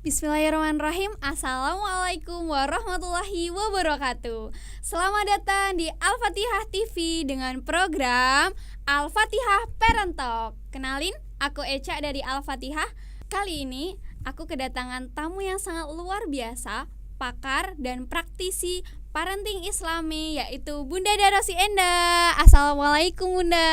Bismillahirrahmanirrahim. Assalamualaikum warahmatullahi wabarakatuh. Selamat datang di Al-Fatihah TV dengan program Al-Fatihah Parent Talk. Kenalin, aku Eca dari Al-Fatihah. Kali ini aku kedatangan tamu yang sangat luar biasa, pakar dan praktisi parenting Islami, yaitu Bunda Darosi Enda. Assalamualaikum Bunda.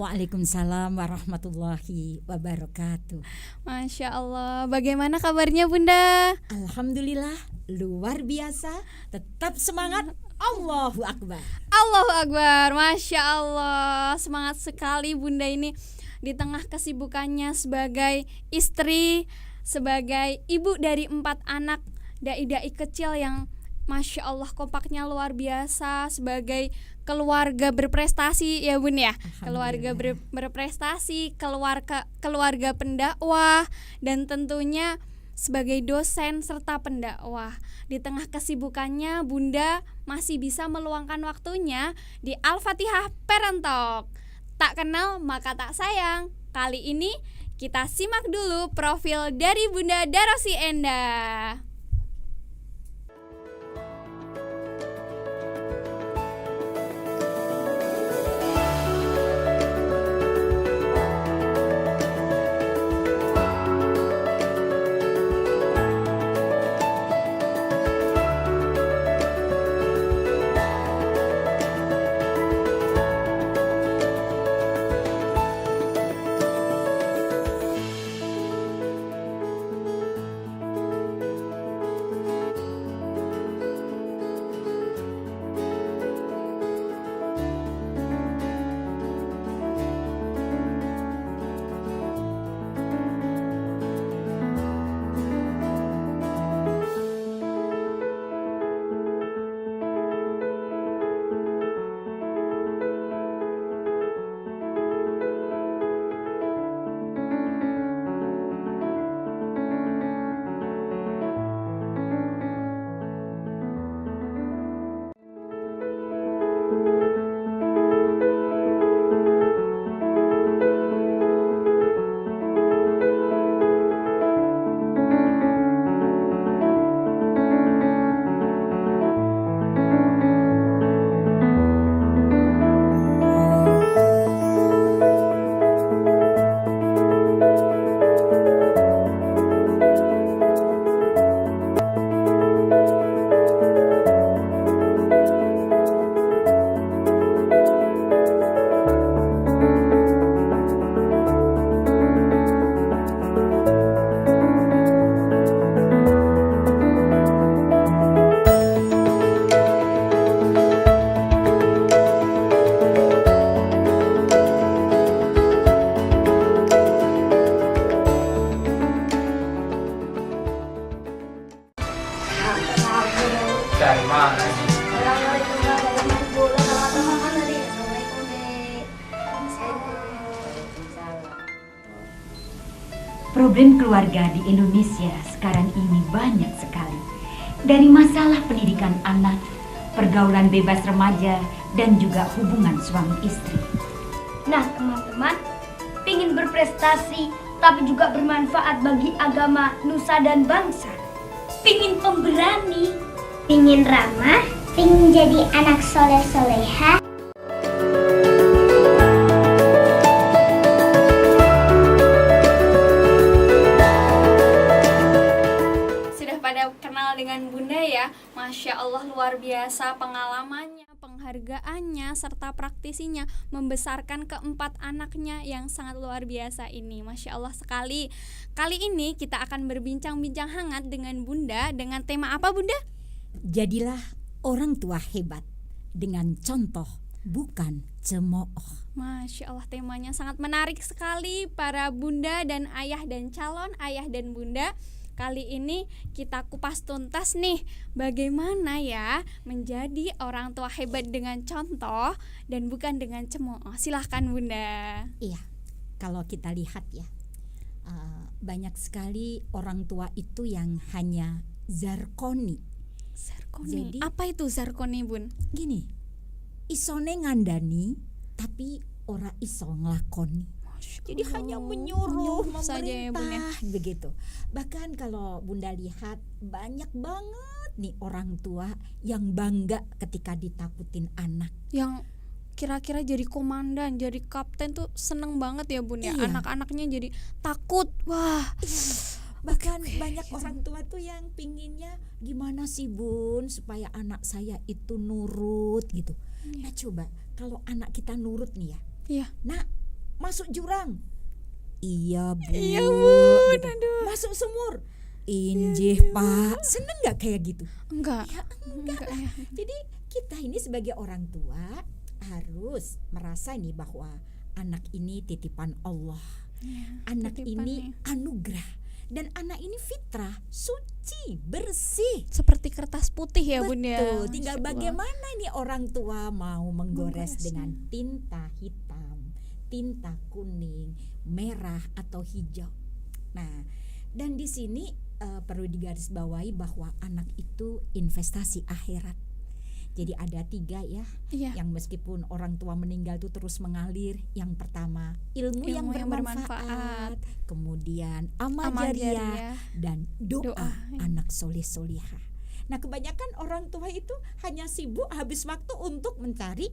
Waalaikumsalam warahmatullahi wabarakatuh. Masya Allah, bagaimana kabarnya Bunda? Alhamdulillah, luar biasa. Tetap semangat. Allahu Akbar. Allahu Akbar, Masya Allah. Semangat sekali Bunda ini di tengah kesibukannya sebagai istri, sebagai ibu dari 4 anak dai-dai kecil yang Masya Allah kompaknya luar biasa, sebagai keluarga berprestasi ya Bun ya. Keluarga berprestasi, keluarga pendakwah, dan tentunya sebagai dosen serta pendakwah. Di tengah kesibukannya Bunda masih bisa meluangkan waktunya di Al-Fatihah Parent Talk. Tak kenal maka tak sayang. Kali ini kita simak dulu profil dari Bunda Darosi Enda. Dari mana nih? Assalamualaikum warahmatullahi wabarakatuh. Problem keluarga di Indonesia sekarang ini banyak sekali. Dari masalah pendidikan anak, pergaulan bebas remaja, dan juga hubungan suami istri. Nah teman-teman, pingin berprestasi tapi juga bermanfaat bagi agama, nusa dan bangsa. Pingin pemberani, Pingin ramah, pingin jadi anak soleh-soleha. Sudah pada kenal dengan Bunda ya. Masya Allah, luar biasa pengalamannya, penghargaannya, serta praktisinya membesarkan keempat anaknya yang sangat luar biasa ini. Masya Allah sekali. Kali ini kita akan berbincang-bincang hangat dengan Bunda dengan tema apa Bunda? Jadilah orang tua hebat dengan contoh, bukan cemooh. Masya Allah, temanya sangat menarik sekali para bunda dan ayah dan calon ayah dan bunda. Kali ini kita kupas tuntas nih, bagaimana ya menjadi orang tua hebat dengan contoh dan bukan dengan cemooh. Silahkan Bunda. Iya, kalau kita lihat ya, banyak sekali orang tua itu yang hanya zarkoni. Zarkoni. Jadi, apa itu zarkoni Bun? Gini, isone ngandani tapi ora iso nglakoni. Jadi hanya menyuruh saja ya, Bun, ya. memerintah begitu. Bahkan kalau Bunda lihat banyak banget nih orang tua yang bangga ketika ditakutin anak. Yang kira-kira jadi komandan, jadi kapten tuh seneng banget ya, Bun, ya. Iya. Anak-anaknya jadi takut. Wah. Bahkan banyak orang tua tuh yang pinginnya gimana sih Bun supaya anak saya itu nurut gitu. Nah coba kalau anak kita nurut nih ya, Iya. nak masuk jurang, iya Bu, Iya, Bun, gitu. aduh. Masuk sumur, injih Pak, seneng nggak kayak gitu? Enggak. Ya enggak lah. ya. Jadi kita ini sebagai orang tua harus merasa nih bahwa anak ini titipan Allah, anak titipan ini nih. anugerah, dan anak ini fitrah, suci, bersih. Seperti kertas putih ya, Bun, ya. Betul, tinggal Masya Allah. bagaimana nih orang tua mau menggores Menggoresnya. dengan tinta hitam, tinta kuning, merah atau hijau. Nah, dan di sini perlu digarisbawahi bahwa anak itu investasi akhirat. Jadi ada 3 ya, Iya. yang meskipun orang tua meninggal itu terus mengalir. Yang pertama ilmu yang Ilmu yang bermanfaat, kemudian amal Amal jariah, jariah. dan doa, Doa, ya. anak soleh solihah. Nah kebanyakan orang tua itu hanya sibuk habis waktu untuk mencari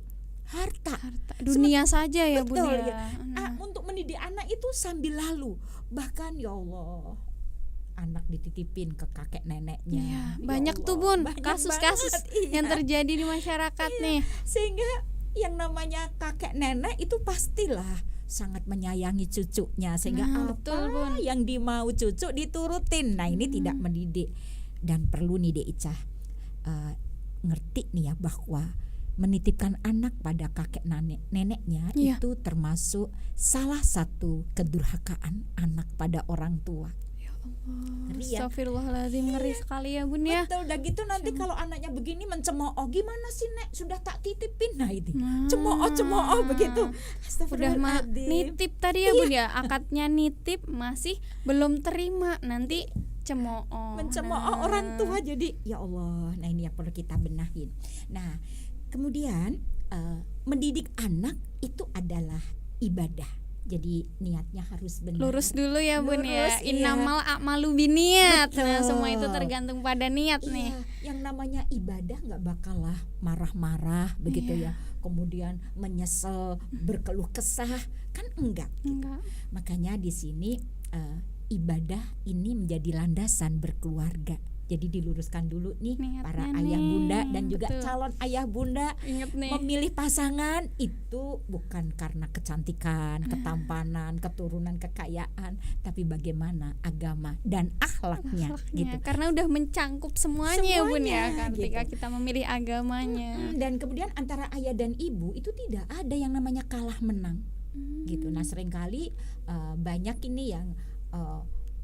harta. Dunia saja ya, Bun, Betul, ya. ya. Untuk mendidik anak itu sambil lalu. Bahkan ya Allah, anak dititipin ke kakek neneknya. Iya, Ya banyak Allah, tuh, Bun, banyak kasus-kasus banget, iya. yang terjadi di masyarakat nih. Sehingga yang namanya kakek nenek itu pastilah sangat menyayangi cucunya, sehingga Nah, apa betul, Bun. yang dimau cucu diturutin. Nah ini tidak mendidik. Dan perlu nih Dek Ica ngerti nih ya bahwa menitipkan anak pada kakek neneknya Iya. itu termasuk salah satu kedurhakaan anak pada orang tua. Ngeri ya. Astagfirullahaladzim, ngeri sekali ya, Bun, ya. Betul, udah gitu nanti kalau anaknya begini mencemooh, gimana sih Nek, sudah tak titipin. Nah itu Nah. cemooh begitu. Udah Astagfirullahaladzim. nitip tadi ya, Bun, ya. Akadnya nitip masih belum terima, nanti cemooh. Mencemooh Nah. orang tua. Jadi ya Allah, nah ini yang perlu kita benahin. Nah kemudian mendidik anak itu adalah ibadah. Jadi niatnya harus benar. Lurus dulu ya, Bun, ya. Lurus, iya. Innamal a'malu biniat. Nah, Betul. semua itu tergantung pada niat nih. Iya, yang namanya ibadah nggak bakal lah marah-marah begitu Iya. ya. Kemudian menyesal, berkeluh kesah, kan enggak. Enggak. Makanya di sini ibadah ini menjadi landasan berkeluarga. Jadi diluruskan dulu nih Niatnya para nih, ayah bunda dan juga betul. calon ayah bunda. Ingat nih. Memilih pasangan itu bukan karena kecantikan, ketampanan, keturunan, kekayaan, tapi bagaimana agama dan akhlaknya gitu. Karena udah mencangkup semuanya, ya, Bun, ya. Semuanya, Ketika gitu. kita memilih agamanya. Dan kemudian antara ayah dan ibu itu tidak ada yang namanya kalah menang gitu. Nah seringkali banyak ini yang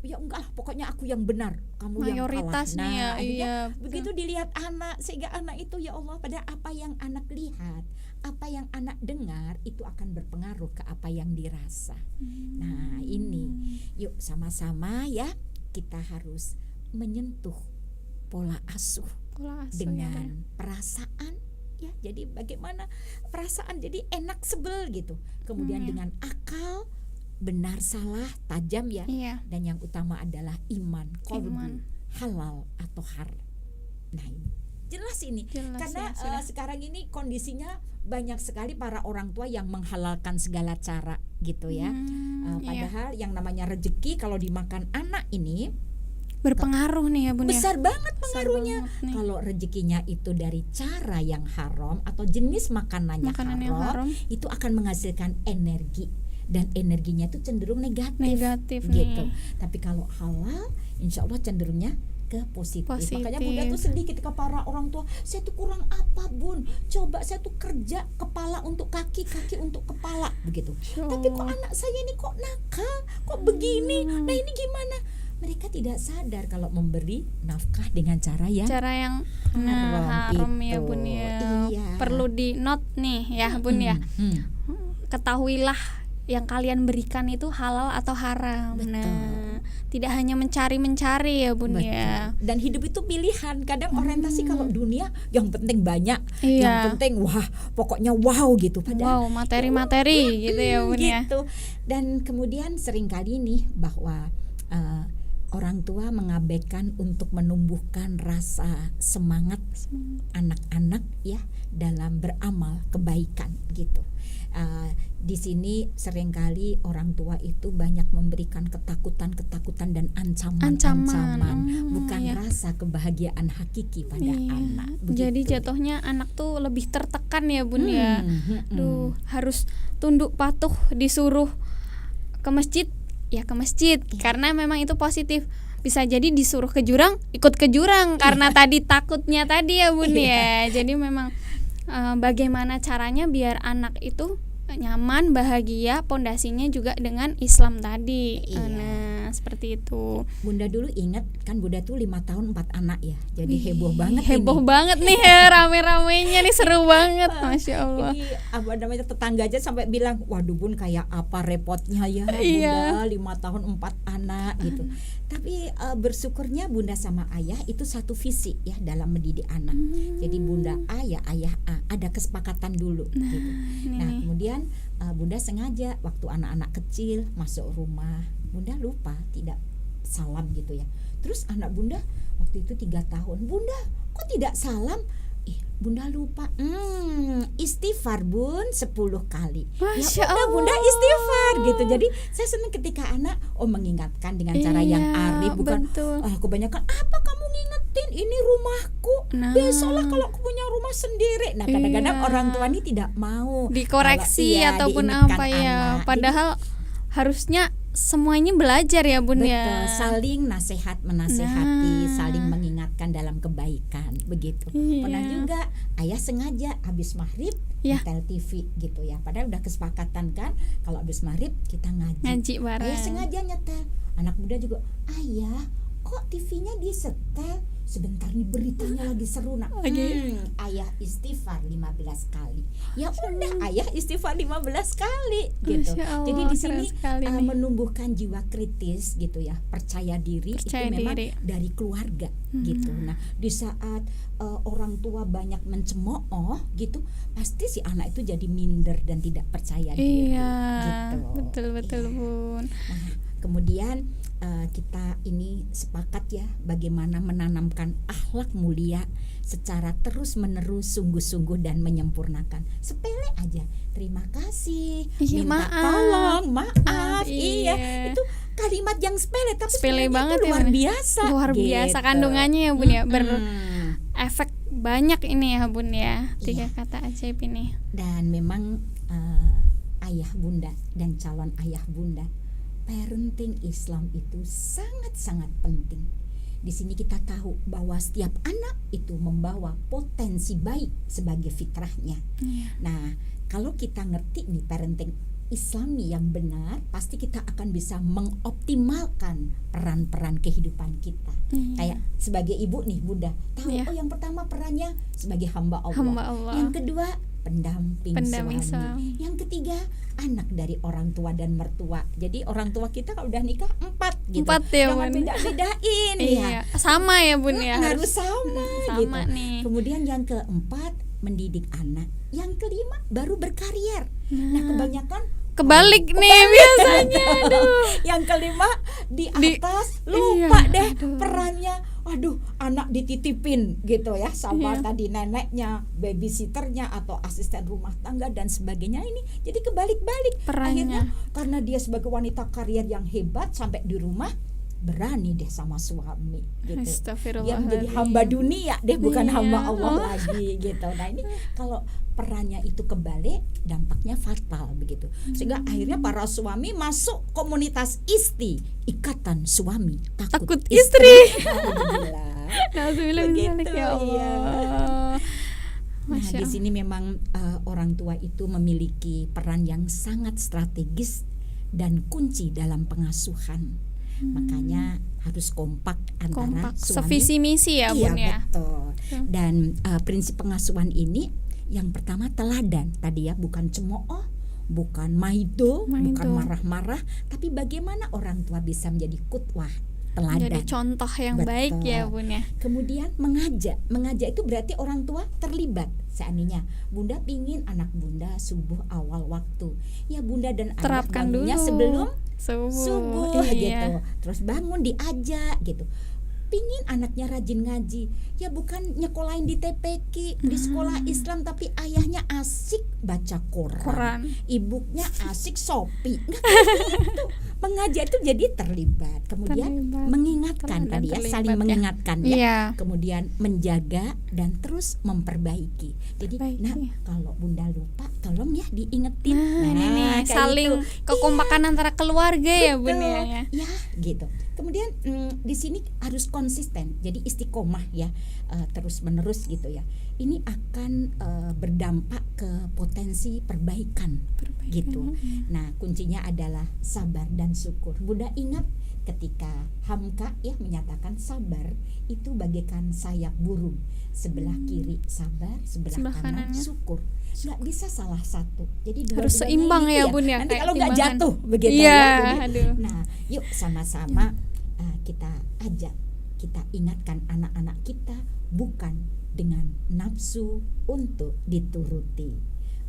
ya enggak lah, pokoknya aku yang benar, kamu Mayoritas yang kalah. nih ya, Akhirnya iya, begitu dilihat anak, sehingga anak itu ya Allah, pada apa yang anak lihat, apa yang anak dengar itu akan berpengaruh ke apa yang dirasa. Nah ini yuk sama-sama ya, kita harus menyentuh pola asuh Pola asuh, ya, dengan perasaan ya. Jadi bagaimana perasaan jadi enak sebel gitu. Kemudian ya. dengan akal, benar salah tajam ya. Iya. Dan yang utama adalah iman, qalbu, Iman. halal atau haram. Nah ini jelas ini. Jelas, Karena ya, sudah. sekarang ini kondisinya banyak sekali para orang tua yang menghalalkan segala cara gitu ya. Iya. Padahal yang namanya rezeki kalau dimakan anak ini Berpengaruh nih ya, Bun, ya. besar banget pengaruhnya. banget nih. Kalau rezekinya itu dari cara yang haram atau jenis makanannya Makanan yang haram. itu akan menghasilkan energi, dan energinya itu cenderung negatif Negatif gitu. nih. Tapi kalau halal, insya Allah cenderungnya ke positif. Makanya Positif. Bunda tuh sedih ketika para orang tua, saya tuh kurang apa Bun? Coba saya tuh kerja kepala untuk kaki, kaki untuk kepala begitu. Tapi kok anak saya ini kok nakal, kok begini? Nah ini gimana? Mereka tidak sadar kalau memberi nafkah dengan cara yang Cara yang haram ya, itu. Bun, ya. Iya. Perlu di note nih ya, Bun, ya. Ketahuilah yang kalian berikan itu halal atau haram. Betul. Nah, tidak hanya mencari ya Bun ya. Dan hidup itu pilihan. Kadang orientasi kalau dunia yang penting banyak, Iya. yang penting wah, pokoknya wow gitu. Wow, materi-materi gitu ya Bun ya. Gitu. Dan kemudian seringkali nih bahwa orang tua mengabaikan untuk menumbuhkan rasa semangat anak-anak ya dalam beramal kebaikan gitu. Di sini seringkali orang tua itu banyak memberikan ketakutan dan ancaman, bukan ya. rasa kebahagiaan hakiki pada anak. Jadi Begitu. jatuhnya anak tuh lebih tertekan ya Bun ya. Duh, harus tunduk patuh, disuruh ke masjid ya ke masjid karena memang itu positif. Bisa jadi disuruh ke jurang, ikut ke jurang karena tadi takutnya tadi ya Bun ya. Jadi memang bagaimana caranya biar anak itu nyaman, bahagia, pondasinya juga dengan Islam tadi. Nah, seperti itu. Bunda dulu ingat kan Bunda tuh 5 tahun 4 anak ya. Jadi heboh banget Heboh ini. banget nih ya, rame-ramenya nih, seru banget, Masya Allah. Jadi apa namanya tetangga aja sampai bilang, waduh Bun kayak apa repotnya ya Iya. Bunda 5 tahun 4 anak gitu. Tapi bersyukurnya Bunda sama Ayah itu satu visi ya dalam mendidik anak. Jadi Bunda A ya Ayah A, ada kesepakatan dulu gitu. Nah kemudian Bunda sengaja waktu anak-anak kecil masuk rumah, Bunda lupa tidak salam gitu ya. Terus anak Bunda waktu itu 3 tahun, Bunda kok tidak salam? Bunda lupa. Istighfar Bun 10 kali. Masya Ya udah Bunda istighfar gitu. Jadi saya senang ketika anak mengingatkan dengan cara yang arif, bukan betul. kebanyakan apa kamu ngingetin ini rumahku. Nah. Besoklah kalau aku punya rumah sendiri. Nah, kadang-kadang Iya. orang tua ini tidak mau Dikoreksi kalau, ataupun diingatkan apa ya. anak. Padahal harusnya semuanya belajar ya Bun Betul, ya. saling menasehati, Nah. saling mengingatkan dalam kebaikan begitu. Iya. Pernah juga ayah sengaja habis maghrib Ya. nyetel TV gitu ya. Padahal udah kesepakatan kan kalau habis maghrib kita ngaji. Ngaji bareng. Ayah sengaja nyetel. Anak muda juga, ayah kok TV-nya disetel? Sebentar nih beritanya lagi seru nak. Ayah istighfar 15 kali. Ya udah ayah istighfar 15 kali gitu. Masya Allah, Jadi di keren sini sekali nih. menumbuhkan jiwa kritis gitu ya, percaya diri Percaya itu memang diri. dari keluarga gitu. Nah, di saat orang tua banyak mencemooh gitu, pasti si anak itu jadi minder dan tidak percaya diri Iya, gitu. betul Iya. Bun. Nah, kemudian kita ini sepakat ya bagaimana menanamkan akhlak mulia secara terus-menerus, sungguh-sungguh dan menyempurnakan. Sepele aja, terima kasih, Iya, minta maaf. tolong, maaf, Iya. iya. Itu kalimat yang sepele tapi Sepele sebenarnya banget itu ya, luar Bun. biasa. Luar biasa gitu. kandungannya ya Bun ya. Mm-mm. Efek banyak ini ya Bun ya. 3 Iya. kata ajaib ini. Dan memang ayah bunda dan calon ayah bunda, parenting Islam itu sangat-sangat penting. Di sini kita tahu bahwa setiap anak itu membawa potensi baik sebagai fitrahnya. Nah, kalau kita ngerti nih parenting Islami yang benar, pasti kita akan bisa mengoptimalkan peran-peran kehidupan kita. Kayak sebagai ibu nih Bunda, tahu Iya. yang pertama perannya sebagai hamba Allah. Hamba Allah. Yang kedua pendamping Pendamping suami. Yang ketiga anak dari orang tua dan mertua. Jadi orang tua kita kalau udah nikah 4 gitu. 4 ya, Jangan Bun. beda-bedain ya. Iya, sama ya Bun ya. Harus sama sama gitu. nih. Kemudian yang keempat mendidik anak. Yang kelima baru berkarier. Nah, kebanyakan Kebalik nih biasanya. Aduh. yang kelima di Di- atas lupa iya, deh aduh. perannya. Aduh, anak dititipin gitu ya sama Iya. tadi neneknya, babysitternya atau asisten rumah tangga dan sebagainya. Ini jadi kebalik-balik. Perannya. Akhirnya karena dia sebagai wanita karier yang hebat sampai di rumah berani deh sama suami gitu. Dia menjadi hamba dunia deh, bukan Iya. hamba Allah lagi gitu. Nah, ini kalau perannya itu kebalik, dampaknya fatal begitu. Sehingga akhirnya para suami masuk komunitas ISTI, Ikatan Suami Takut Istri. Alhamdulillah. Nauzubillah min dzalik, ya Begitu, iya. Allah. Nah, Masya di sini memang orang tua itu memiliki peran yang sangat strategis dan kunci dalam pengasuhan. Makanya harus kompak antara kompak, suami. sevisi misi ya Bun ya. Betul. Dan prinsip pengasuhan ini yang pertama teladan tadi ya, bukan cemooh, bukan maido, bukan Maido. marah-marah, tapi bagaimana orang tua bisa menjadi qudwah, teladan. Jadi contoh yang Betul. baik ya Bun ya. Kemudian mengajak itu berarti orang tua terlibat. Seandainya Bunda pingin anak Bunda subuh awal waktu, ya Bunda dan ayah Terapkan bangunnya dulu sebelum subuh, gitu. iya. Terus bangun diajak gitu. Pingin anaknya rajin ngaji, ya bukan nyekolahin di TPQ di sekolah Islam, tapi ayahnya asik baca Quran. Ibunya asik Shopee. Nggak kayak gitu. Mengajak itu jadi terlibat. Kemudian Terlibat. mengingatkan Teladan tadi ya, terlibat saling ya. mengingatkan ya. Iya. Kemudian menjaga dan terus memperbaiki. Jadi Perbaiki. nah kalau Bunda lupa tolong ya diingetin. Nah, ini nih kayak saling itu. kekompakan antara keluarga ya Bun Betul. ya. Ya gitu. Kemudian di sini harus konsisten. Jadi istiqomah ya, terus menerus gitu ya. Ini akan berdampak ke potensi perbaikan gitu. Nah, kuncinya adalah sabar dan syukur. Bunda ingat ketika Hamka ya menyatakan sabar itu bagaikan sayap burung. Sebelah kiri sabar, sebelah kanan kanannya syukur. Nggak bisa salah satu. Jadi Harus dua-duanya seimbang gitu ya, Bun ya, Nanti kayak kalau nggak timbangan. jatuh begitu Iya, ya. Jadi, aduh. nah, yuk sama-sama kita ajak, kita ingatkan anak-anak kita bukan dengan nafsu untuk dituruti.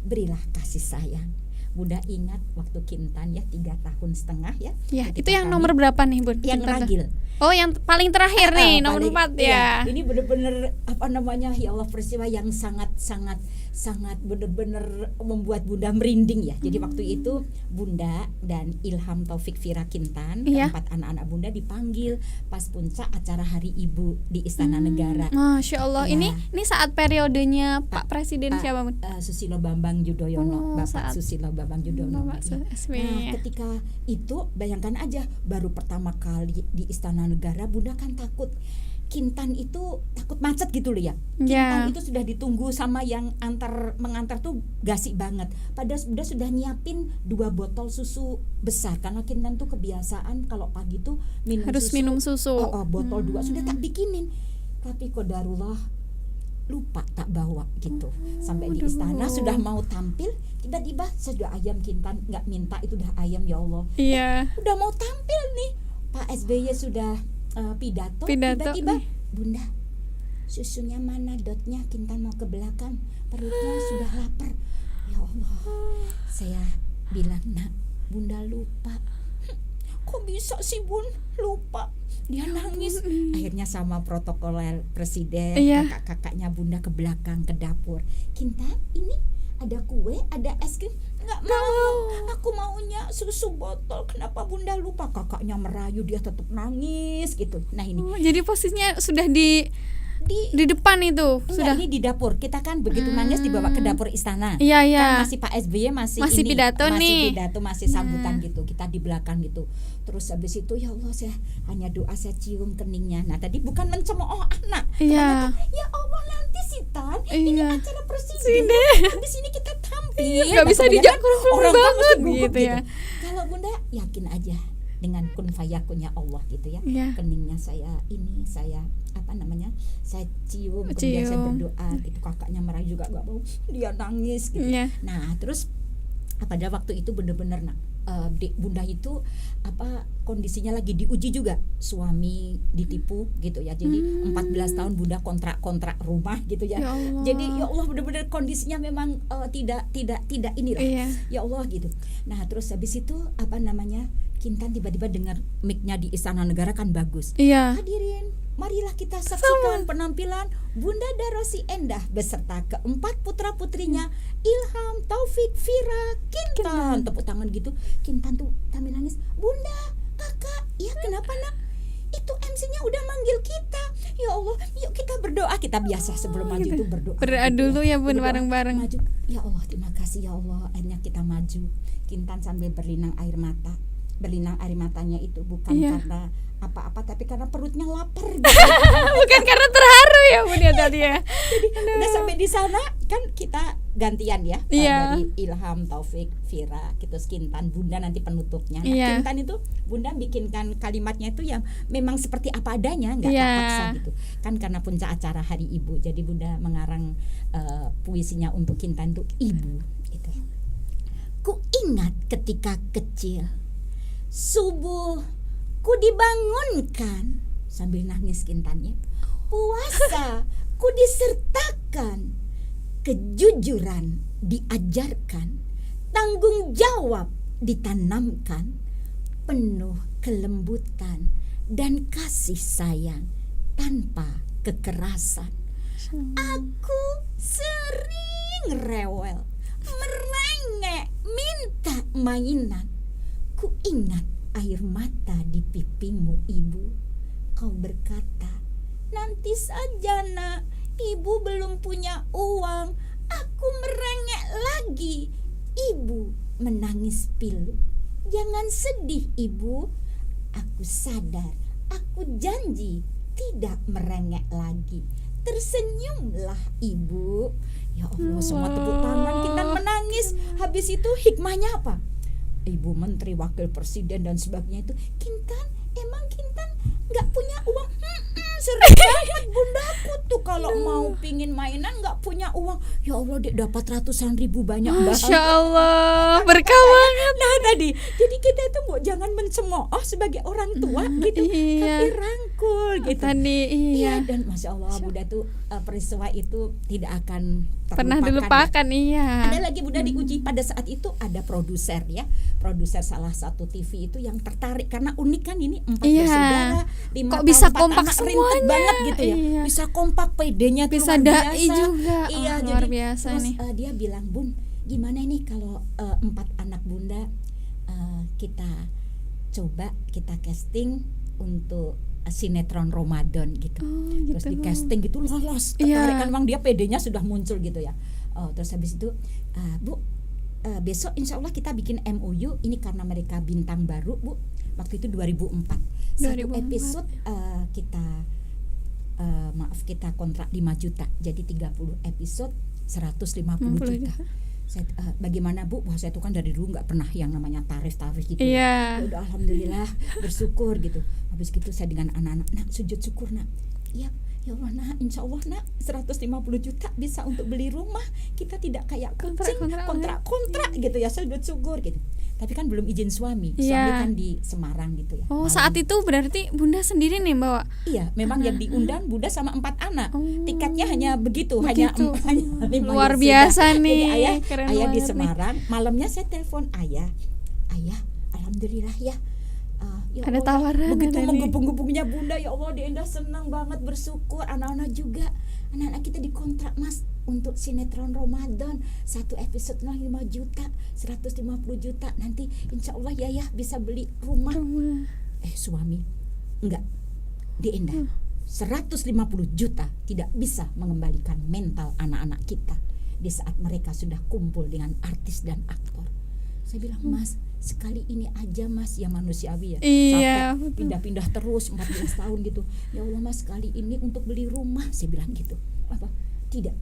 Berilah kasih sayang. Bunda ingat waktu Kintan ya 3,5 tahun ya. Ya, ketika itu yang kami- nomor berapa nih Bun? yang Kintan tuh? ragil. Oh, yang paling terakhir nih, nomor Paling- 4 iya, ya. Ini benar-benar apa namanya, ya Allah, peristiwa yang sangat benar-benar membuat Bunda merinding ya. Jadi waktu itu Bunda dan Ilham Taufik Fira Kintan, Iya. keempat anak-anak Bunda dipanggil pas puncak acara Hari Ibu di Istana Negara. Masya Allah, Ya. ini saat periodenya Pak Presiden siapa Bun? Susilo Bambang Yudhoyono, Oh, Bapak saat- Susilo Bambang Yudhoyono. Bapak Ya. SBY. Nah, ketika itu bayangkan aja, baru pertama kali di Istana Negara Bunda kan takut. Kintan itu takut macet gitu loh ya. Kintan Ya. itu sudah ditunggu sama yang mengantar tuh gasik banget. Padahal Bunda sudah nyiapin 2 botol susu besar karena Kintan tuh kebiasaan kalau pagi tuh Harus minum susu. Botol 2 sudah tak bikinin. Tapi qadarullah lupa tak bawa gitu. Sampai di Aduh. istana sudah mau tampil, tiba-tiba sudah ayam Kintan nggak minta, itu udah ayam, ya Allah. Iya. Udah mau tampil nih, Pak SBY sudah pidato, Pidato tiba-tiba nih. Bunda, susunya mana dotnya, Kintan mau ke belakang, perutnya sudah lapar. Ya Allah, saya bilang, nak, Bunda lupa. Kok bisa sih Bun lupa? Dia nangis. Akhirnya sama protokoler presiden, Iya. kakak-kakaknya Bunda ke belakang ke dapur. Kintan, ini ada kue, ada es krim. Nggak mau, aku maunya susu botol. Kenapa Bunda lupa? Kakaknya merayu, dia tetap nangis gitu. Nah ini Oh, jadi posisinya sudah di depan itu enggak, sudah. ini di dapur. Kita kan begitu nangis dibawa ke dapur istana. Iya, iya. Kan masih Pak SBY masih Pidato masih nih. pidato, masih sambutan gitu. Kita di belakang gitu. Terus habis itu ya Allah, saya hanya doa, saya cium keningnya. Nah, tadi bukan mencemooh anak. Iya. Karena ya Allah, nanti sih Tan, ini Iya. acara presiden. Habis ini kita tampil. Nggak bisa kemudian dijak kan kurung-kurung orang tua banget mesti gugup gitu ya. Kalau Bunda yakin aja dengan kun fayakunnya Allah gitu ya. Iya. Keningnya saya saya cium, kemudian saya Cium. berdoa gitu. Kakaknya merayu juga gak mau, dia nangis gitu. Iya. Nah terus pada waktu itu bener-bener Bunda itu kondisinya lagi diuji juga, suami ditipu gitu ya. Jadi 14 tahun Bunda kontrak rumah gitu ya. Ya Allah. Jadi ya Allah, bener-bener kondisinya memang tidak inilah. Iya. Ya Allah gitu. Nah terus habis itu Kintan tiba-tiba dengar mic-nya di Istana Negara kan bagus. Iya. Hadirin, marilah kita saksikan penampilan Bunda Darosi Endah beserta keempat putra-putrinya Ilham, Taufik, Fira, Kintan. Tepuk tangan gitu. Kintan tuh sambil nangis. Bunda, kakak, ya kenapa nak? Itu MC-nya udah manggil kita. Ya Allah, yuk kita berdoa. Kita biasa sebelum maju gitu. itu berdoa. Berdoa gitu dulu ya, Bun, Berdoa, bareng-bareng. Maju. Ya Allah, terima kasih ya Allah. Akhirnya kita maju. Kintan sambil berlinang air mata. Berlinang air matanya itu bukan Iya. karena apa-apa, tapi karena perutnya lapar gitu. Bukan karena terharu ya Bun ya tadi ya. Udah sampai di sana kan kita gantian ya, Iya. dari Ilham, Taufik, Fira, gitu, Kintan, Bunda nanti penutupnya. Nah, Iya. Kintan itu Bunda bikinkan kalimatnya itu yang memang seperti apa adanya, nggak Iya. terpaksa gitu. Kan karena puncak acara Hari Ibu, jadi Bunda mengarang puisinya untuk Kintan itu ibu gitu. Ku ingat ketika kecil, subuh ku dibangunkan sambil nangis Kintannya. Puasa ku disertakan, kejujuran diajarkan, tanggung jawab ditanamkan, penuh kelembutan dan kasih sayang tanpa kekerasan. Aku sering rewel, merengek, minta mainan. Ku ingat air mata di pipimu ibu. Kau berkata, nanti saja nak, ibu belum punya uang. Aku merengek lagi. Ibu menangis pilu. Jangan sedih ibu. Aku sadar, aku janji tidak merengek lagi. Tersenyumlah ibu. Ya Allah, semua tepuk tangan, Kintan menangis. Habis itu hikmahnya apa? Ibu menteri, wakil presiden dan sebagainya itu, Kintan, emang Kintan nggak punya uang? Sering banget bundaku tuh kalau mau pingin mainan nggak punya uang. Ya Allah, dia dapat ratusan ribu banyak banget. Masya Allah, berkah banget. Nah tadi, jadi kita itu jangan mencemooh sebagai orang tua gitu, tapi rangkul gitu. Tadi iya. Dan Masya Allah, Bunda tuh peristiwa itu tidak akan Pernah dilupakan ya. iya. Ada lagi Bunda diuji pada saat itu, ada produser ya, produser salah satu TV itu yang tertarik karena unik kan ini 4 bersaudara, 5 kok bisa tahun, 4 kompak anak, rintik semuanya banget gitu ya. Iya. Bisa kompak, pedenya tuh Bisa luar dai biasa. juga. Iya, luar jadi biasa terus nih. Dia bilang, Bun, gimana nih kalau 4 anak Bunda kita coba kita casting untuk sinetron Ramadan gitu. Terus di casting gitu lolos, tertarik kan, memang dia PD-nya sudah muncul gitu ya. Terus habis itu Bu, besok insya Allah kita bikin MOU. Ini karena mereka bintang baru Bu. Waktu itu 2004. Satu episode kita kontrak 5 juta. Jadi 30 episode 150 juta. Bagaimana Bu? Wah, saya tuh kan dari dulu nggak pernah yang namanya tarif gitu. Iya. Udah alhamdulillah bersyukur gitu. Habis gitu saya dengan anak-anak, nak sujud syukur nak. Iya, ya Allah nak, insya Allah nak 150 juta bisa untuk beli rumah. Kita tidak kayak kucing kontrak gitu ya, sujud syukur gitu. Tapi kan belum izin suami. Suami kan di Semarang gitu ya. Oh, malam. saat itu berarti Bunda sendiri nih bawa? Iya, memang yang diundang Bunda sama 4 anak. Tiketnya hanya begitu. hanya 5 luar ya biasa sudah. nih. Jadi ayah di Semarang. Malamnya saya telepon ayah, alhamdulillah ya. Ya ada Allah, tawaran. begitu menggebung-gebungnya Bunda, ya Allah, dia senang banget, bersyukur. Anak-anak juga, anak-anak kita dikontrak Mas untuk sinetron Ramadan, 1 episode 5 juta, 150 juta. Nanti insya Allah ya bisa beli rumah. Suami enggak, dia 150 juta tidak bisa mengembalikan mental anak-anak kita di saat mereka sudah kumpul dengan artis dan aktor. Saya bilang, Mas, sekali ini aja Mas, ya manusiawi ya. Iya, capek pindah-pindah terus 14 tahun gitu. Ya Allah Mas, sekali ini untuk beli rumah, saya bilang gitu. Apa? Tidak.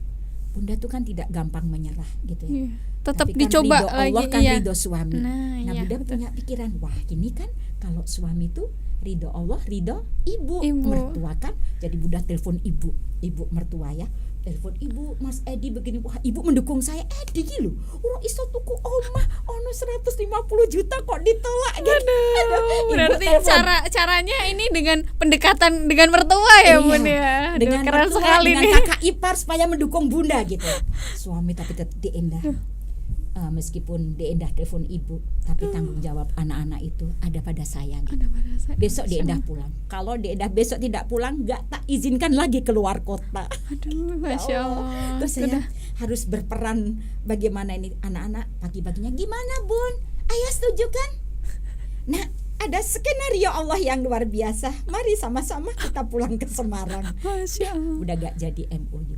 Bunda tuh kan tidak gampang menyerah gitu ya. Tetap tapi kan dicoba ridho Allah lagi. kan ridho suami. Nah, iya, Bunda punya pikiran, wah ini kan kalau suami tuh ridho Allah, ridho ibu mertua kan. Jadi Bunda telepon ibu mertua ya. Telepon ibu, Mas Edi begini, wah ibu mendukung saya. Edi gitu, urung iso tuku omah ono 150 juta kok ditolak gitu. Berarti caranya ini dengan pendekatan dengan mertua ya Bun ya. Dengan keren mertua, sekali dengan nih. kakak ipar supaya mendukung Bunda gitu. Suami tapi tetap diendah. Meskipun diendah telepon ibu, tapi tanggung jawab anak-anak itu ada pada saya gitu. Besok diendah pulang. Kalau diendah besok tidak pulang, nggak tak izinkan lagi keluar kota. Aduh, Masya Allah. Terus saya harus berperan bagaimana ini anak-anak pagi-paginya, gimana Bun? Ayah setuju kan? Nah, ada skenario Allah yang luar biasa. Mari sama-sama kita pulang ke Semarang. Masya Allah. Udah gak jadi MOU.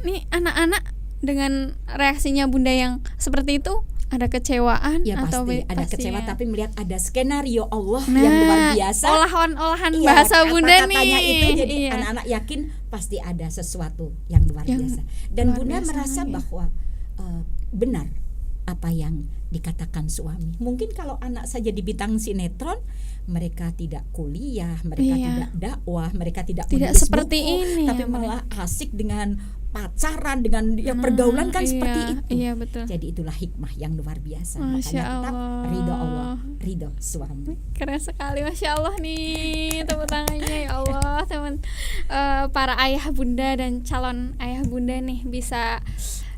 Nih anak-anak dengan reaksinya Bunda yang seperti itu, ada kecewaan Ya atau pasti ada kecewa, ya. tapi melihat ada skenario Allah yang luar biasa. Olahan bahasa Bunda kata-katanya nih. itu jadi anak-anak yakin pasti ada sesuatu yang luar biasa. Dan Bunda merasa bahwa benar apa yang dikatakan suami. Mungkin kalau anak saja di bintang sinetron, mereka tidak kuliah, mereka tidak dakwah, mereka tidak menulis seperti buku, ini tapi ya, malah asik dengan pacaran dengan pergaulan kan seperti iya, itu. Iya betul. Jadi itulah hikmah yang luar biasa. Masya Makanya tetap Allah. ridho Allah, ridho suami. Keren sekali, Masya Allah nih, tepuk tangannya ya Allah. Teman para ayah bunda dan calon ayah bunda nih, bisa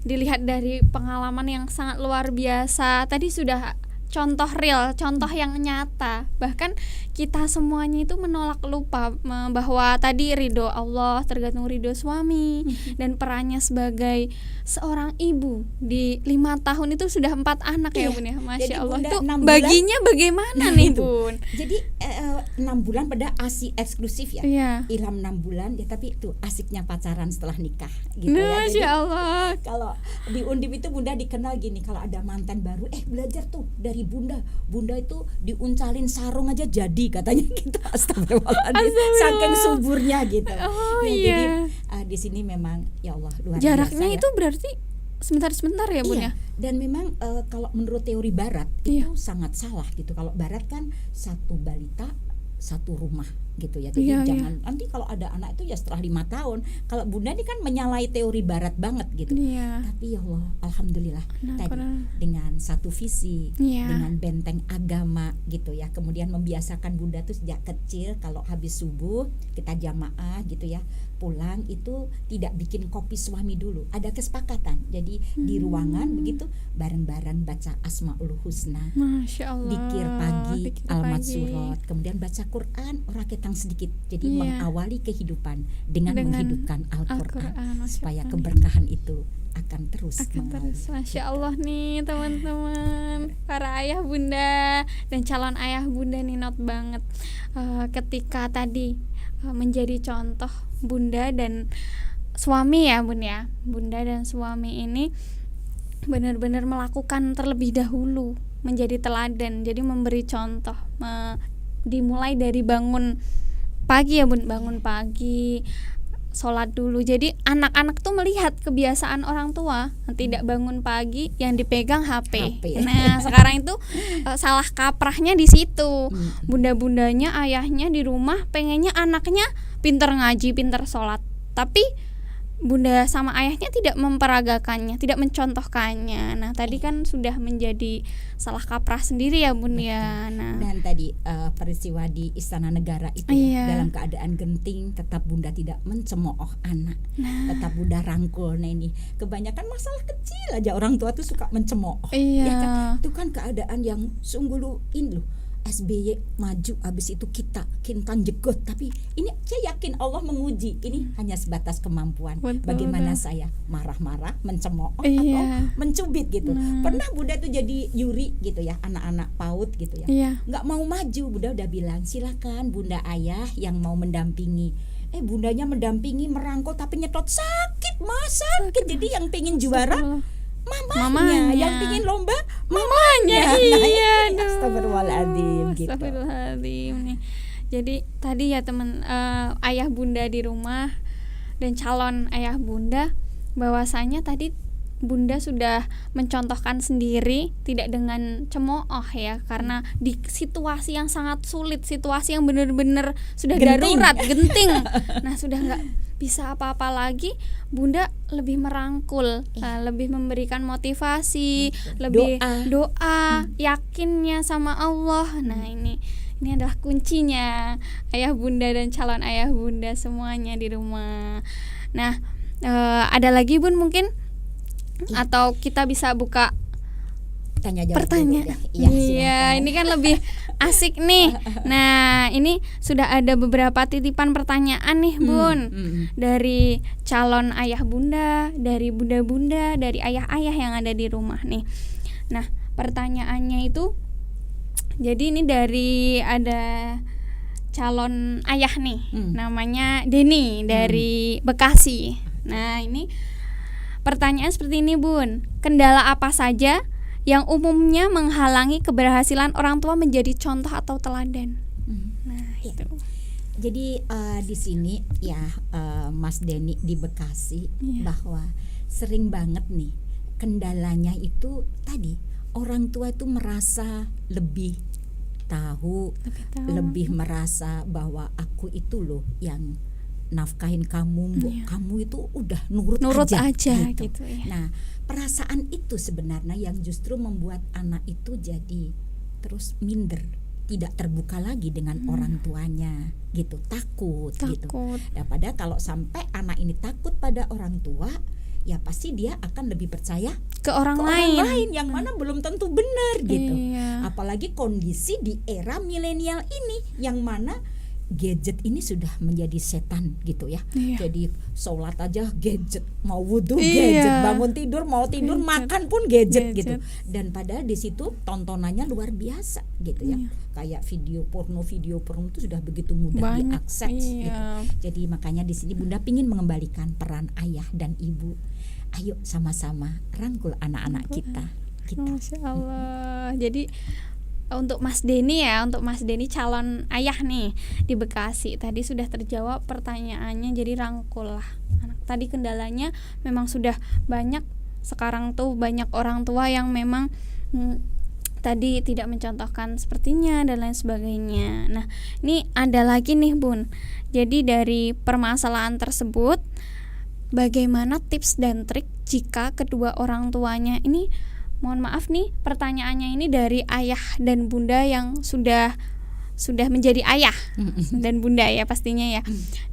dilihat dari pengalaman yang sangat luar biasa. Tadi sudah contoh real, contoh yang nyata. Bahkan kita semuanya itu menolak lupa bahwa tadi ridho Allah tergantung ridho suami, dan perannya sebagai seorang ibu di 5 tahun itu sudah 4 anak ya Iya. Bun ya. Masya Jadi Allah, Bunda itu 6 bulan, baginya bagaimana Nah, nih itu. Bun? Jadi 6 bulan pada ASI eksklusif ya. Iya. Ilham 6 bulan ya, tapi itu asiknya pacaran setelah nikah gitu ya. Masya Jadi Allah. kalau di Undip itu Bunda dikenal gini, kalau ada mantan baru, belajar tuh dari Bunda. Bunda itu diuncalin sarung aja jadi katanya gitu. Astagfirullahaladzim. Saking suburnya gitu. Oh Ya, iya. Jadi di sini memang ya Allah luar Jaraknya biasa ya. itu berarti sebentar-sebentar ya Bun Iya, ya? dan memang kalau menurut teori Barat Iya. itu sangat salah gitu. Kalau Barat kan satu balita satu rumah gitu ya. Jadi Iya, jangan nanti kalau ada anak itu ya setelah 5 tahun. Kalau Bunda ini kan menyalahi teori Barat banget gitu. Iya. Tapi ya Allah, alhamdulillah Nah, tadi kurang- dengan satu visi, Iya. dengan benteng agama gitu ya. Kemudian membiasakan Bunda tuh sejak kecil kalau habis subuh kita jamaah gitu ya. Pulang itu tidak bikin kopi suami dulu. Ada kesepakatan. Jadi di ruangan begitu bareng-bareng baca Asmaul Husna. Masya Allah. Dikir pagi, Dikir almat pagi. surat, kemudian baca Quran, ora ketang sedikit. Jadi Iya. mengawali kehidupan dengan menghidupkan Al-Quran Al-Quran, Masya supaya Allah. keberkahan itu akan terus Akan mengalir. terus. Masya Allah nih teman-teman, para ayah bunda dan calon ayah bunda nih, not banget ketika tadi menjadi contoh bunda dan suami ya Bun ya. Bunda dan suami ini benar-benar melakukan terlebih dahulu, menjadi teladan, jadi memberi contoh, dimulai dari bangun pagi ya Bun, bangun pagi, sholat dulu. Jadi anak-anak tuh melihat kebiasaan orang tua, tidak bangun pagi yang dipegang HP. HP. Nah sekarang itu salah kaprahnya di situ. Bunda-bundanya, ayahnya di rumah pengennya anaknya pinter ngaji, pinter sholat, tapi bunda sama ayahnya tidak memperagakannya, tidak mencontohkannya. Nah tadi kan sudah menjadi salah kaprah sendiri ya Bun ya. Nah Dan tadi peristiwa di Istana Negara itu Iya. ya, dalam keadaan genting tetap Bunda tidak mencemooh anak, tetap Bunda rangkul. Nah ini kebanyakan masalah kecil aja orang tua tuh suka mencemooh. Iya. Ya kan? Itu kan keadaan yang sungguh loh. SBY maju, habis itu kita kintan jegot, tapi ini saya yakin Allah menguji ini hanya sebatas kemampuan. Betul, Bagaimana betul. saya marah-marah, mencemooh Iya. atau mencubit gitu. Pernah Bunda tuh jadi Yuri gitu ya, anak-anak PAUD gitu ya. Iya. Nggak mau maju, Bunda udah bilang silakan Bunda ayah yang mau mendampingi. Bundanya mendampingi, merangkul, tapi nyetot sakit, sakit. Jadi yang pengen juara mamanya, yang pengen lomba mamanya. Iya, Nah, astagfirullahaladzim gitu. Astagfirullahaladzim nih. Jadi tadi ya teman, ayah bunda di rumah dan calon ayah bunda, bahwasanya tadi bunda sudah mencontohkan sendiri, tidak dengan cemooh ya, karena di situasi yang sangat sulit, situasi yang benar-benar sudah Genting. darurat, genting. Nah sudah nggak bisa apa-apa lagi, bunda lebih merangkul, lebih memberikan motivasi, lebih doa, yakinnya sama Allah. Nah ini adalah kuncinya ayah bunda dan calon ayah bunda semuanya di rumah. Nah ada lagi Bun mungkin, atau kita bisa buka Tanya jawab pertanyaan? dulu deh. Iya, ini kan lebih asik nih. Nah, ini sudah ada beberapa titipan pertanyaan nih, Bun. Dari calon ayah bunda, dari bunda-bunda, dari ayah-ayah yang ada di rumah nih. Nah, pertanyaannya itu, jadi ini dari ada calon ayah nih, namanya Denny dari Bekasi. Nah, ini pertanyaan seperti ini, Bun. Kendala apa saja yang umumnya menghalangi keberhasilan orang tua menjadi contoh atau teladan? Nah, itu. Jadi di sini ya Mas Denny di Bekasi, bahwa sering banget nih kendalanya itu tadi orang tua itu merasa lebih tahu, lebih merasa bahwa aku itu loh yang nafkahin kamu, Mbok, Iya. kamu itu udah nurut aja gitu. gitu ya. Nah, perasaan itu sebenarnya yang justru membuat anak itu jadi terus minder, tidak terbuka lagi dengan orang tuanya gitu, takut gitu. Takut. Nah, padahal kalau sampai anak ini takut pada orang tua, ya pasti dia akan lebih percaya Ke orang ke lain. orang lain yang mana belum tentu benar gitu. Iya. Apalagi kondisi di era milenial ini yang mana gadget ini sudah menjadi setan gitu ya. Iya. Jadi sholat aja gadget, mau wudhu Iya. gadget, bangun tidur mau tidur Gadget. makan pun gadget, Gadget. gitu. Dan padahal di situ tontonannya luar biasa gitu ya. Iya. Kayak video porno itu sudah begitu mudah Banyak. diakses gitu. Iya. Jadi makanya di sini Bunda pingin mengembalikan peran ayah dan ibu. Ayo sama-sama rangkul anak-anak kita. Gitu. Masya Allah. Jadi untuk Mas Denny calon ayah nih di Bekasi tadi sudah terjawab pertanyaannya, jadi rangkul lah anak. Tadi kendalanya memang sudah banyak, sekarang tuh banyak orang tua yang memang tadi tidak mencontohkan sepertinya dan lain sebagainya. Nah, ini ada lagi nih Bun. Jadi dari permasalahan tersebut, bagaimana tips dan trik jika kedua orang tuanya ini, mohon maaf nih pertanyaannya ini dari ayah dan bunda yang sudah menjadi ayah dan bunda ya pastinya ya.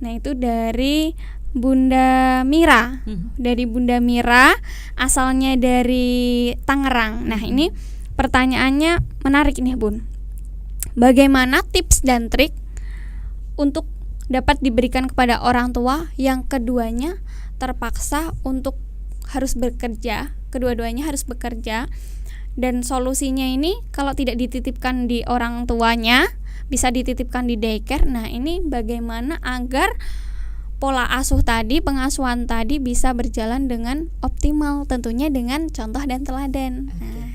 Nah, itu dari Bunda Mira. Dari Bunda Mira, asalnya dari Tangerang. Nah, ini pertanyaannya menarik nih Bun. Bagaimana tips dan trik untuk dapat diberikan kepada orang tua yang keduanya terpaksa untuk harus bekerja, kedua-duanya harus bekerja, dan solusinya ini kalau tidak dititipkan di orang tuanya bisa dititipkan di daycare. Nah, ini bagaimana agar pola asuh tadi, pengasuhan tadi bisa berjalan dengan optimal, tentunya dengan contoh dan teladan. Nah,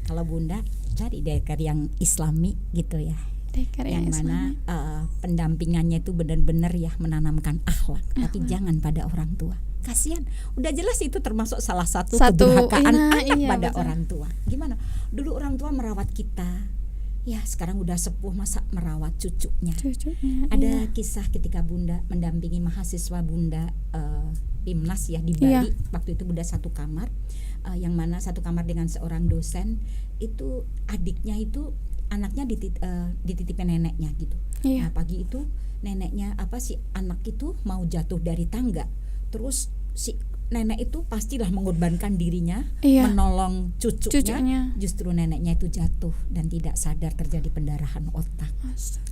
Kalau Bunda cari daycare yang Islami gitu ya, daycare yang mana Islami. pendampingannya itu benar-benar ya menanamkan akhlak, tapi jangan pada orang tua. Kasihan, udah jelas itu termasuk salah satu kedurhakaan anak iya, pada betul. orang tua. Gimana? Dulu orang tua merawat kita, ya sekarang udah sepuh masa merawat cucunya. Cucunya, Ada iya. kisah ketika Bunda mendampingi mahasiswa Bunda PIMNAS ya di Bali. Iya. Waktu itu Bunda satu kamar, yang mana satu kamar dengan seorang dosen. Itu adiknya itu anaknya dititipin neneknya gitu. Iya. Nah, pagi itu neneknya si anak itu mau jatuh dari tangga. Terus si nenek itu pastilah mengorbankan dirinya, Iya. menolong cucunya. Cucunya. Justru neneknya itu jatuh dan tidak sadar, terjadi pendarahan otak.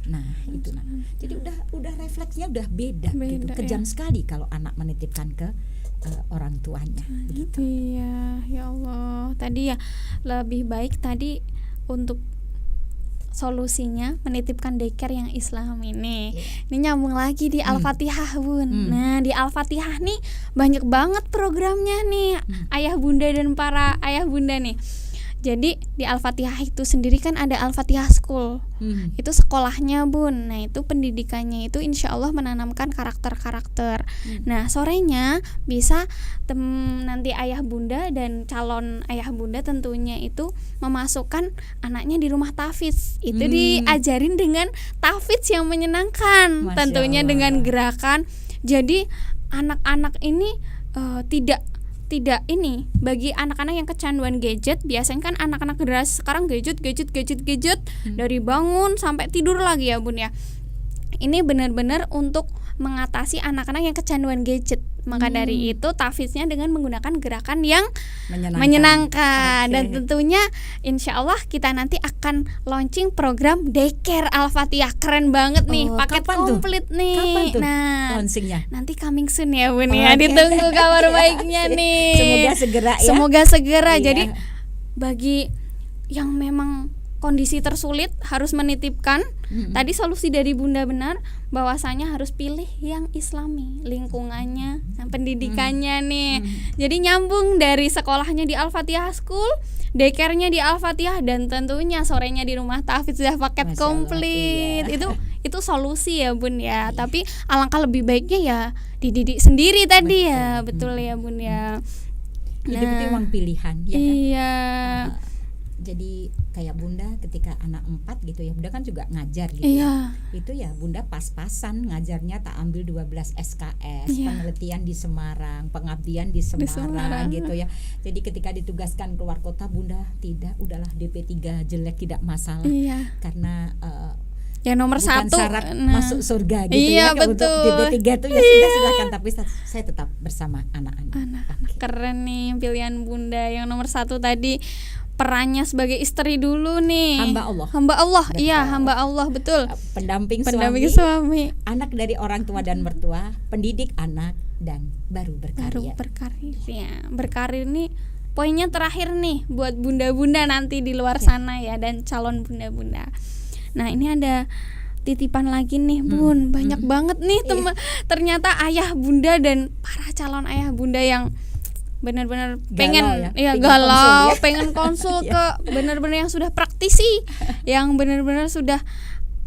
Nah, itu nah. Jadi udah refleksnya udah beda gitu. Beda, Kejam ya. sekali kalau anak menitipkan ke orang tuanya begitu. Iya, ya Allah. Tadi ya lebih baik tadi untuk solusinya menitipkan daycare yang Islam ini. Ini nyambung lagi di Al-Fatihah Bun. Nah, di Al-Fatihah nih banyak banget programnya nih ayah bunda dan para ayah bunda nih. Jadi di Al-Fatihah itu sendiri kan ada Al-Fatihah School. Itu sekolahnya Bun. Nah, itu pendidikannya itu insya Allah menanamkan karakter-karakter. Nah, sorenya bisa nanti ayah bunda dan calon ayah bunda tentunya itu memasukkan anaknya di rumah tahfidz. Itu diajarin dengan tahfidz yang menyenangkan. Masya Tentunya Allah. dengan gerakan. Jadi anak-anak ini tidak ini, bagi anak-anak yang kecanduan gadget, biasanya kan anak-anak generasi sekarang gadget dari bangun sampai tidur lagi ya Bun ya. Ini benar-benar untuk mengatasi anak-anak yang kecanduan gadget. Maka dari itu tahfidznya dengan menggunakan gerakan yang menyenangkan. Dan Oke. tentunya insya Allah kita nanti akan launching program daycare Al-Fatihah. Keren banget nih, Oh, paket kapan tuh? komplit nih. Kapan tuh Nah, launchingnya? nanti coming soon ya Bun ya. Oke. Ditunggu kabar baiknya nih. Semoga segera ya. Semoga segera. Iya. Jadi bagi yang memang kondisi tersulit harus menitipkan, tadi solusi dari Bunda benar, bahwasanya harus pilih yang Islami, lingkungannya, pendidikannya nih. Jadi nyambung dari sekolahnya di Al-Fatihah School, daycare-nya di Al-Fatihah, dan tentunya sorenya di rumah tahfidz sudah paket Masya Allah, komplit. iya. Itu solusi ya Bun ya. Tapi alangkah lebih baiknya ya dididik sendiri tadi ya. Betul ya Bun ya. Hidup itu emang pilihan ya kan? Iya. jadi kayak Bunda ketika anak 4 gitu ya, Bunda kan juga ngajar gitu Iya. ya. Itu ya Bunda pas-pasan ngajarnya, tak ambil 12 SKS, Iya. penelitian di Semarang, pengabdian di Semarang. Semarang gitu ya. Jadi ketika ditugaskan keluar kota, Bunda tidak, udahlah DP3 jelek tidak masalah. Iya. Karena Yang nomor bukan 1 syarat masuk surga gitu Iya, ya. Untuk betul. DP3 itu ya sudah silakan, tapi saya tetap bersama anak-anak. Oke. Keren nih pilihan Bunda. Yang nomor 1 tadi perannya sebagai istri dulu nih. Hamba Allah. Hamba Allah. Betul. Iya, hamba Allah, betul. Pendamping Pendamping suami, suami. anak dari orang tua dan mertua, pendidik anak, dan baru Baru berkarya. berkarir ya. Berkarir nih poinnya terakhir nih buat bunda-bunda nanti di luar sana ya, dan calon bunda-bunda. Nah, ini ada titipan lagi nih Bun. Banyak banget nih ternyata ayah bunda dan para calon ayah bunda yang benar-benar pengen galau, konsul ya. pengen konsul ke benar-benar yang sudah praktisi, yang benar-benar sudah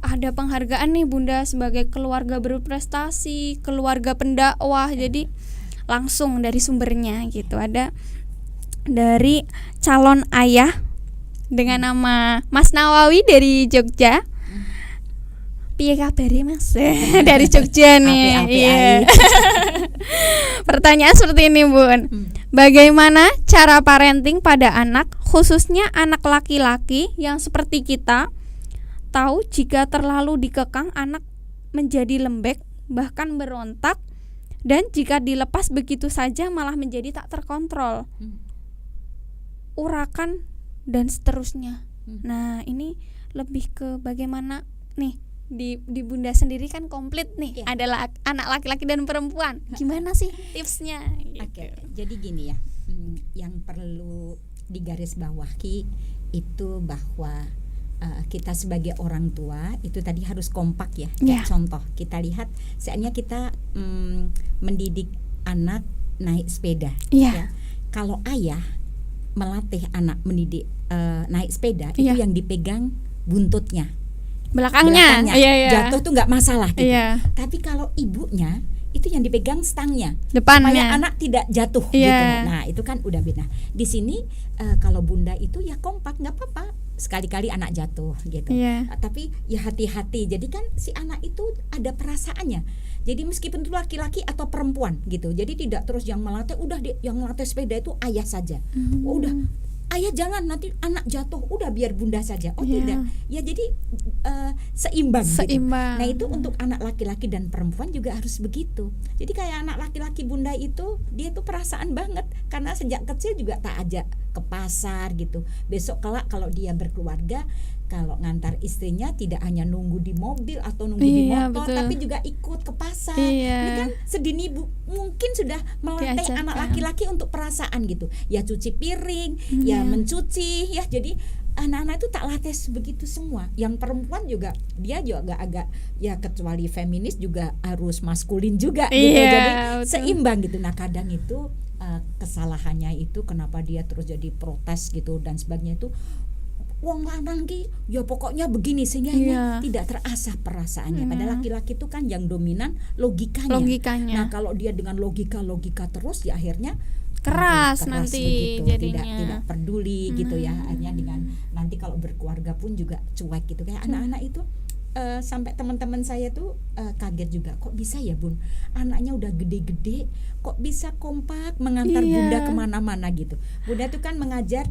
ada penghargaan nih Bunda sebagai keluarga berprestasi, keluarga pendakwah. Jadi langsung dari sumbernya gitu. Ada dari calon ayah dengan nama Mas Nawawi dari Jogja. Piye kabare Mas? Dari Jogja nih. Api-api Iya. air. Pertanyaan seperti ini Bun. Bagaimana cara parenting pada anak, khususnya anak laki-laki yang seperti kita, tahu jika terlalu dikekang anak menjadi lembek, bahkan berontak, dan jika dilepas begitu saja malah menjadi tak terkontrol, urakan dan seterusnya. Nah, ini lebih ke bagaimana nih di Bunda sendiri kan komplit nih, adalah anak laki-laki dan perempuan. Gimana sih tipsnya? Oke, jadi gini ya, yang perlu digarisbawahi itu bahwa kita sebagai orang tua itu tadi harus kompak ya. Kayak contoh kita lihat, seandainya kita mendidik anak naik sepeda, ya. Kalau ayah melatih anak mendidik naik sepeda, itu yang dipegang buntutnya, belakangnya. Jatuh tuh nggak masalah gitu. Tapi kalau ibunya itu yang dipegang stangnya, depannya, supaya anak tidak jatuh gitu. Nah, itu kan udah beda. Di sini kalau Bunda itu ya kompak, nggak apa-apa sekali-kali anak jatuh gitu. Tapi ya hati-hati. Jadi kan si anak itu ada perasaannya. Jadi meskipun itu laki-laki atau perempuan gitu. Jadi tidak terus yang melatih, udah yang melatih sepeda itu ayah saja. Udah ayah jangan, nanti anak jatuh, udah biar Bunda saja. Tidak. Ya jadi seimbang. Gitu. Nah, itu untuk anak laki-laki dan perempuan juga harus begitu. Jadi kayak anak laki-laki Bunda itu, dia tuh perasaan banget karena sejak kecil juga tak ajak ke pasar gitu. Besok kelak kalau dia berkeluarga, kalau ngantar istrinya tidak hanya nunggu di mobil atau nunggu di motor, tapi juga ikut ke pasar. Ini kan sedini mungkin sudah melatih anak laki-laki untuk perasaan gitu. Ya cuci piring, ya mencuci, ya jadi anak-anak itu tak latih begitu semua. Yang perempuan juga dia juga agak ya, kecuali feminis juga harus maskulin juga gitu. Jadi seimbang gitu. Nah, kadang itu kesalahannya itu kenapa dia terus jadi protes gitu dan sebagainya itu, wong lanang ki ya pokoknya begini, sehingga tidak terasah perasaannya. Padahal laki-laki itu kan yang dominan logikanya. Nah, kalau dia dengan logika terus ya akhirnya keras nanti begitu. Jadinya tidak peduli gitu ya. Akhirnya dengan nanti kalau berkeluarga pun juga cuek gitu. Kayak anak-anak itu sampai teman-teman saya tuh kaget juga, kok bisa ya Bun, anaknya udah gede-gede kok bisa kompak mengantar Bunda kemana-mana gitu. Bunda tuh kan mengajar,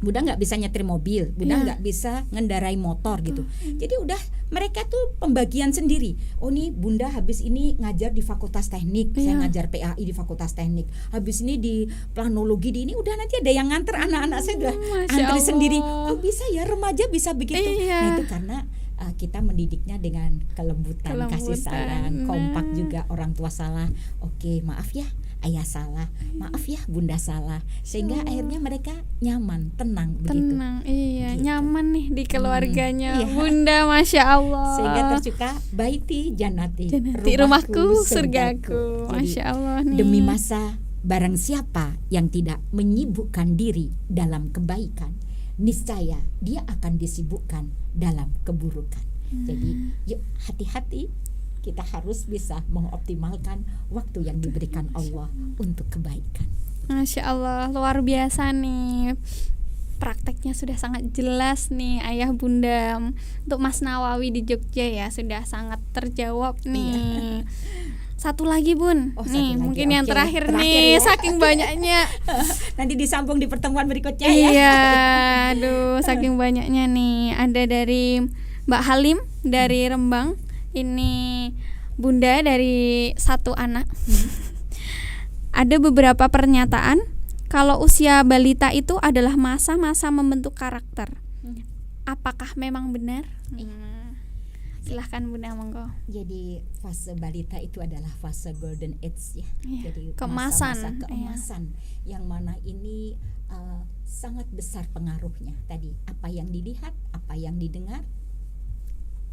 Bunda nggak bisa nyetir mobil, Bunda nggak bisa ngendarai motor gitu. Jadi udah mereka tuh pembagian sendiri. Oh nih Bunda habis ini ngajar di Fakultas Teknik, saya ngajar PAI di Fakultas Teknik. Habis ini di planologi di ini, udah nanti ada yang nganter anak-anak saya udah antri sendiri. Oh bisa ya, remaja bisa begitu. Nah, itu karena kita mendidiknya dengan kelembutan, kasih sayang, kompak juga. Orang tua salah, oke, maaf ya ayah salah, maaf ya Bunda salah, sehingga akhirnya mereka nyaman, tenang begitu. Gitu. Nyaman nih di keluarganya Bunda, Masya Allah. Sehingga tercipta baiti janati, rumahku surgaku. Masya Allah nih. Demi masa barang siapa yang tidak menyibukkan diri dalam kebaikan, niscaya dia akan disibukkan dalam keburukan. Jadi yuk hati-hati, kita harus bisa mengoptimalkan waktu yang diberikan Allah untuk kebaikan. Masya Allah, luar biasa nih prakteknya sudah sangat jelas nih Ayah Bunda. Untuk Mas Nawawi di Jogja ya sudah sangat terjawab nih. Satu lagi Bun, Oh, satu nih lagi. mungkin yang Oke, terakhir terakhir nih ya. saking banyaknya. Nanti disambung di pertemuan berikutnya ya. Iya, aduh saking banyaknya nih. Ada dari Mbak Halim dari Rembang. Ini Bunda dari satu anak. Ada beberapa pernyataan kalau usia balita itu adalah masa-masa membentuk karakter. Apakah memang benar? Silahkan Bunda, monggo. Jadi fase balita itu adalah fase golden age ya. Iya, Jadi keemasan, masa-masa keemasan yang mana ini sangat besar pengaruhnya. Tadi apa yang dilihat, apa yang didengar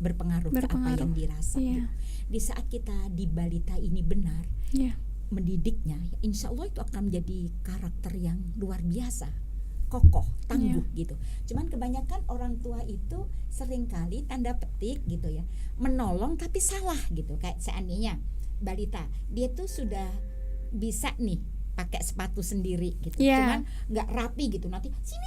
berpengaruh ke apa yang dirasa. Iya. Di saat kita di balita ini benar Iya. mendidiknya, insya Allah itu akan menjadi karakter yang luar biasa, kokoh, tangguh gitu. Cuman kebanyakan orang tua itu seringkali tanda petik gitu ya, menolong tapi salah gitu. Kayak seandainya balita, dia tuh sudah bisa nih pakai sepatu sendiri gitu, cuman nggak rapi gitu. Nanti sini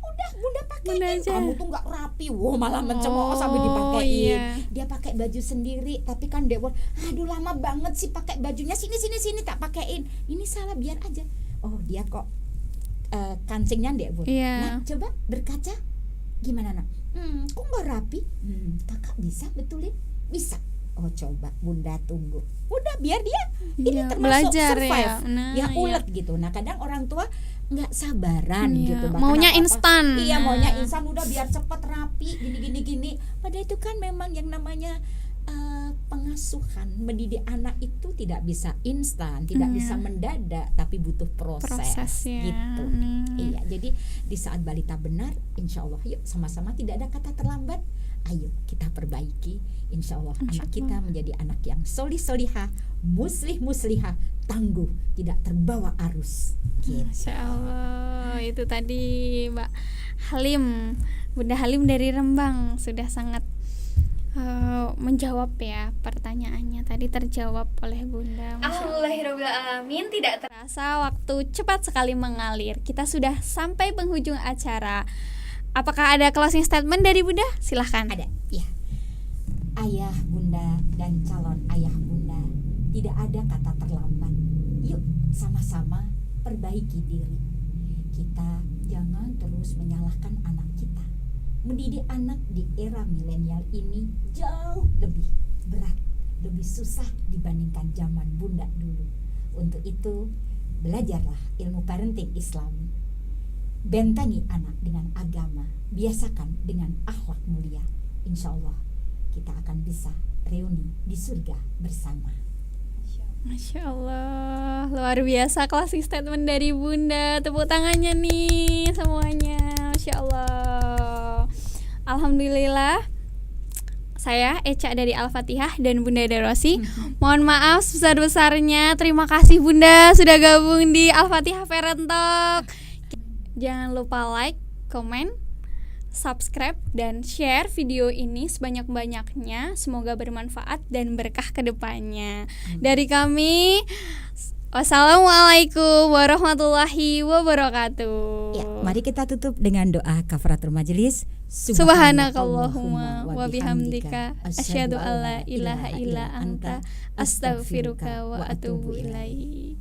udah Bunda pakein, kamu tuh nggak rapi, malah mencemooh sampai dipakein. Iya. Dia pakai baju sendiri, tapi kan dia aduh lama banget sih pakai bajunya, sini tak pakein. Ini salah, biar aja. Oh dia kok kancingnya ndek Bun. Iya. Nah coba berkaca, gimana nak? Kok nggak rapi? Kakak bisa betulin? Bisa. Oh coba Bunda tunggu. Udah biar dia ini Iya, termasuk belajar survive, ya. Nah, ulet gitu. Nah kadang orang tua nggak sabaran Iya, gitu. Bahkan maunya apa-apa, instan. Iya Nah. maunya instan, udah biar cepet rapi gini. Padahal itu kan memang yang namanya pengasuhan, mendidik anak itu tidak bisa instan, tidak bisa mendadak, tapi butuh proses ya. gitu. Iya, jadi di saat balita benar, insya Allah yuk sama-sama, tidak ada kata terlambat. Ayo kita perbaiki, insya Allah anak kita menjadi anak yang solihah, muslihah, tangguh, tidak terbawa arus. Gitu. Masya Allah, itu tadi Mbak Halim, Bunda Halim dari Rembang sudah sangat menjawab ya pertanyaannya, tadi terjawab oleh Bunda. Alhamdulillahirobbilalamin. Tidak terasa waktu cepat sekali mengalir. Kita sudah sampai penghujung acara. Apakah ada closing statement dari Bunda? Silahkan. Ada, ya. Ayah Bunda dan calon ayah Bunda, tidak ada kata terlambat. Yuk sama-sama perbaiki diri. Kita jangan terus menyalahkan anak kita. Mendidik anak di era milenial ini jauh lebih berat, lebih susah dibandingkan zaman Bunda dulu. Untuk itu, belajarlah ilmu parenting Islam. Bentengi anak dengan agama, biasakan dengan akhlak mulia. Insya Allah kita akan bisa reuni di surga bersama. Masya Allah, luar biasa closing statement dari Bunda. Tepuk tangannya nih semuanya. Masya Allah. Alhamdulillah. Saya Eca dari Al-Fatihah dan Bunda Darosi. Mohon maaf sebesar-besarnya. Terima kasih Bunda sudah gabung di Al-Fatihah Parent Talk. Jangan lupa like, komen, subscribe, dan share video ini sebanyak-banyaknya. Semoga bermanfaat dan berkah ke depannya. Dari kami, wassalamualaikum warahmatullahi wabarakatuh. Ya, mari kita tutup dengan doa kafaratul majelis. Subhanakallahumma wa bihamdika asyhadu alla ilaha illa anta astaghfiruka wa atubu ilaik.